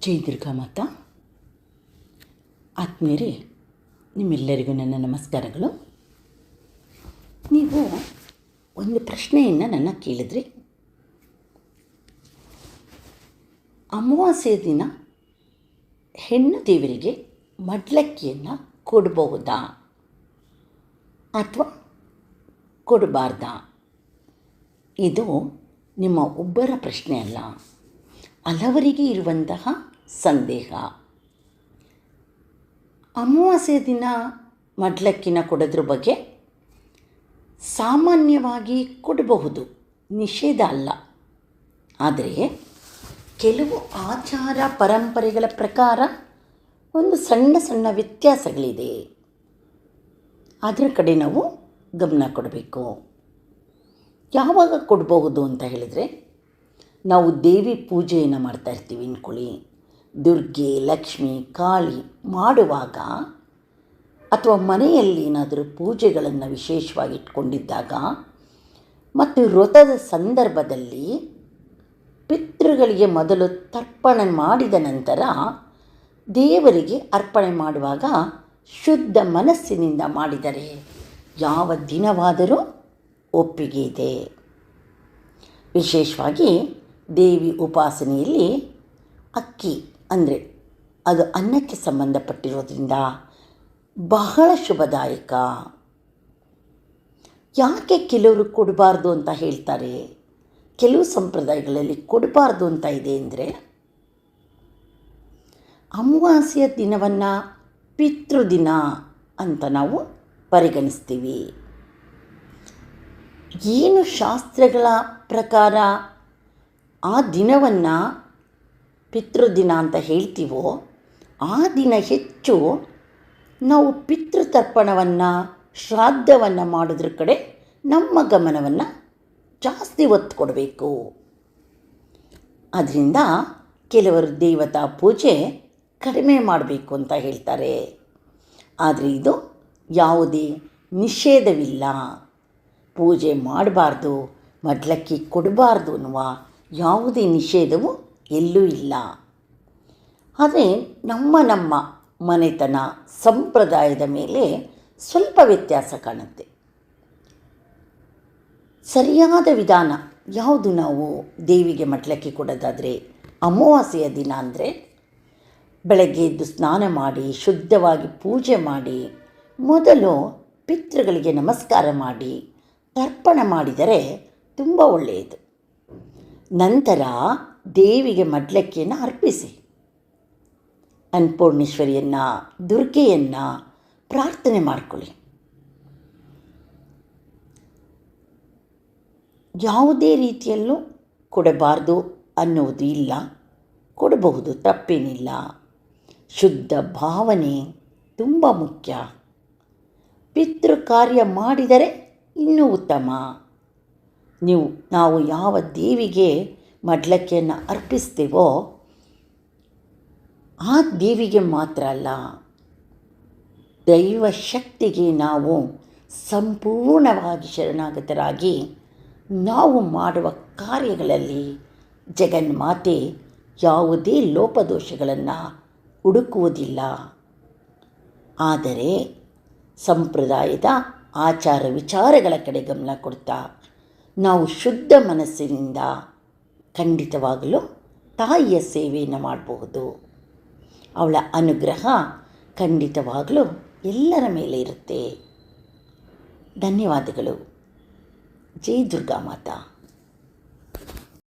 ಜೈ ದುರ್ಗಾ ಮಾತಾ. ಆತ್ಮೀಯರೇ, ನಿಮ್ಮೆಲ್ಲರಿಗೂ ನನ್ನ ನಮಸ್ಕಾರಗಳು. ನೀವು ಒಂದು ಪ್ರಶ್ನೆಯನ್ನು ನನ್ನ ಕೇಳಿದ್ರಿ. ಅಮಾವಾಸ್ಯೆ ದಿನ ಹೆಣ್ಣು ದೇವರಿಗೆ ಮಡ್ಲಕ್ಕಿಯನ್ನು ಕೊಡಬಹುದಾ ಅಥವಾ ಕೊಡಬಾರ್ದಾ? ಇದು ನಿಮ್ಮ ಒಬ್ಬರ ಪ್ರಶ್ನೆ ಅಲ್ಲ, ಹಲವರಿಗೆ ಇರುವಂತಹ ಸಂದೇಹ. ಅಮಾವಾಸ್ಯೆ ದಿನ ಮಡ್ಲಕ್ಕಿನ ಕೊಡೋದ್ರ ಬಗ್ಗೆ ಸಾಮಾನ್ಯವಾಗಿ ಕೊಡಬಹುದು, ನಿಷೇಧ ಅಲ್ಲ. ಆದರೆ ಕೆಲವು ಆಚಾರ ಪರಂಪರೆಗಳ ಪ್ರಕಾರ ಒಂದು ಸಣ್ಣ ಸಣ್ಣ ವ್ಯತ್ಯಾಸಗಳಿದೆ. ಅದರ ಕಡೆ ನಾವು ಗಮನ ಕೊಡಬೇಕು. ಯಾವಾಗ ಕೊಡಬಹುದು ಅಂತ ಹೇಳಿದರೆ, ನಾವು ದೇವಿ ಪೂಜೆಯನ್ನು ಮಾಡ್ತಾಯಿರ್ತೀವಿ ಅಂದ್ಕೊಳ್ಳಿ. ದುರ್ಗೆ, ಲಕ್ಷ್ಮಿ, ಕಾಳಿ ಮಾಡುವಾಗ ಅಥವಾ ಮನೆಯಲ್ಲಿ ಏನಾದರೂ ಪೂಜೆಗಳನ್ನು ವಿಶೇಷವಾಗಿ ಇಟ್ಕೊಂಡಿದ್ದಾಗ ಮತ್ತು ವ್ರತದ ಸಂದರ್ಭದಲ್ಲಿ ಪಿತೃಗಳಿಗೆ ಮೊದಲು ತರ್ಪಣೆ ಮಾಡಿದ ನಂತರ ದೇವರಿಗೆ ಅರ್ಪಣೆ ಮಾಡುವಾಗ ಶುದ್ಧ ಮನಸ್ಸಿನಿಂದ ಮಾಡಿದರೆ ಯಾವ ದಿನವಾದರೂ ಒಪ್ಪಿಗೆ ಇದೆ. ವಿಶೇಷವಾಗಿ ದೇವಿ ಉಪಾಸನೆಯಲ್ಲಿ ಅಕ್ಕಿ ಅಂದರೆ ಅದು ಅನ್ನಕ್ಕೆ ಸಂಬಂಧಪಟ್ಟಿರೋದ್ರಿಂದ ಬಹಳ ಶುಭದಾಯಕ. ಯಾಕೆ ಕೆಲವರು ಕೊಡಬಾರ್ದು ಅಂತ ಹೇಳ್ತಾರೆ, ಕೆಲವು ಸಂಪ್ರದಾಯಗಳಲ್ಲಿ ಕೊಡಬಾರ್ದು ಅಂತ ಇದೆ ಅಂದರೆ, ಅಮಾವಾಸ್ಯೆಯ ದಿನವನ್ನು ಪಿತೃದಿನ ಅಂತ ನಾವು ಪರಿಗಣಿಸ್ತೀವಿ. ಏನು ಶಾಸ್ತ್ರಗಳ ಪ್ರಕಾರ ಆ ದಿನವನ್ನು ಪಿತೃದಿನ ಅಂತ ಹೇಳ್ತೀವೋ, ಆ ದಿನ ಹೆಚ್ಚು ನಾವು ಪಿತೃತರ್ಪಣವನ್ನು, ಶ್ರಾದ್ದವನ್ನು ಮಾಡೋದ್ರ ಕಡೆ ನಮ್ಮ ಗಮನವನ್ನು ಜಾಸ್ತಿ ಒತ್ತು ಕೊಡಬೇಕು. ಅದರಿಂದ ಕೆಲವರು ದೇವತಾ ಪೂಜೆ ಕಡಿಮೆ ಮಾಡಬೇಕು ಅಂತ ಹೇಳ್ತಾರೆ. ಆದರೆ ಇದು ಯಾವುದೇ ನಿಷೇಧವಿಲ್ಲ. ಪೂಜೆ ಮಾಡಬಾರ್ದು, ಮಡ್ಲಕ್ಕಿ ಕೊಡಬಾರ್ದು ಅನ್ನುವ ಯಾವುದೇ ನಿಷೇಧವು ಎಲ್ಲೂ ಇಲ್ಲ. ಆದರೆ ನಮ್ಮ ಮನೆತನ ಸಂಪ್ರದಾಯದ ಮೇಲೆ ಸ್ವಲ್ಪ ವ್ಯತ್ಯಾಸ ಕಾಣುತ್ತೆ. ಸರಿಯಾದ ವಿಧಾನ ಯಾವುದು? ನಾವು ದೇವಿಗೆ ಮಡ್ಲಕ್ಕಿ ಕೊಡೋದಾದರೆ ಅಮಾವಾಸ್ಯೆಯ ದಿನ ಅಂದರೆ ಬೆಳಗ್ಗೆ ಎದ್ದು ಸ್ನಾನ ಮಾಡಿ ಶುದ್ಧವಾಗಿ ಪೂಜೆ ಮಾಡಿ ಮೊದಲು ಪಿತೃಗಳಿಗೆ ನಮಸ್ಕಾರ ಮಾಡಿ ತರ್ಪಣ ಮಾಡಿದರೆ ತುಂಬ ಒಳ್ಳೆಯದು. ನಂತರ ದೇವಿಗೆ ಮಡ್ಲಕ್ಕಿಯನ್ನು ಅರ್ಪಿಸಿ ಅನ್ನಪೂರ್ಣೇಶ್ವರಿಯನ್ನು, ದುರ್ಗೆಯನ್ನು ಪ್ರಾರ್ಥನೆ ಮಾಡಿಕೊಳ್ಳಿ. ಯಾವುದೇ ರೀತಿಯಲ್ಲೂ ಕೊಡಬಾರ್ದು ಅನ್ನುವುದು ಇಲ್ಲ, ಕೊಡಬಹುದು, ತಪ್ಪೇನಿಲ್ಲ. ಶುದ್ಧ ಭಾವನೆ ತುಂಬ ಮುಖ್ಯ. ಪಿತೃ ಕಾರ್ಯ ಮಾಡಿದರೆ ಇನ್ನೂ ಉತ್ತಮ. ನಾವು ಯಾವ ದೇವಿಗೆ ಮಡ್ಲಕ್ಕಿಯನ್ನು ಅರ್ಪಿಸ್ತೀವೋ ಆ ದೇವಿಗೆ ಮಾತ್ರ ಅಲ್ಲ, ದೈವ ಶಕ್ತಿಗೆ ನಾವು ಸಂಪೂರ್ಣವಾಗಿ ಶರಣಾಗತರಾಗಿ ನಾವು ಮಾಡುವ ಕಾರ್ಯಗಳಲ್ಲಿ ಜಗನ್ಮಾತೆ ಯಾವುದೇ ಲೋಪದೋಷಗಳನ್ನು ಹುಡುಕುವುದಿಲ್ಲ. ಆದರೆ ಸಂಪ್ರದಾಯದ ಆಚಾರ ವಿಚಾರಗಳ ಕಡೆ ಗಮನ ಕೊಡ್ತಾ ನಾವು ಶುದ್ಧ ಮನಸ್ಸಿನಿಂದ ಖಂಡಿತವಾಗಲೂ ತಾಯಿಯ ಸೇವೆಯನ್ನು ಮಾಡಬಹುದು. ಅವಳ ಅನುಗ್ರಹ ಖಂಡಿತವಾಗಲೂ ಎಲ್ಲರ ಮೇಲೆ ಇರುತ್ತೆ. ಧನ್ಯವಾದಗಳು. ಜೈ ದುರ್ಗಾ ಮಾತಾ.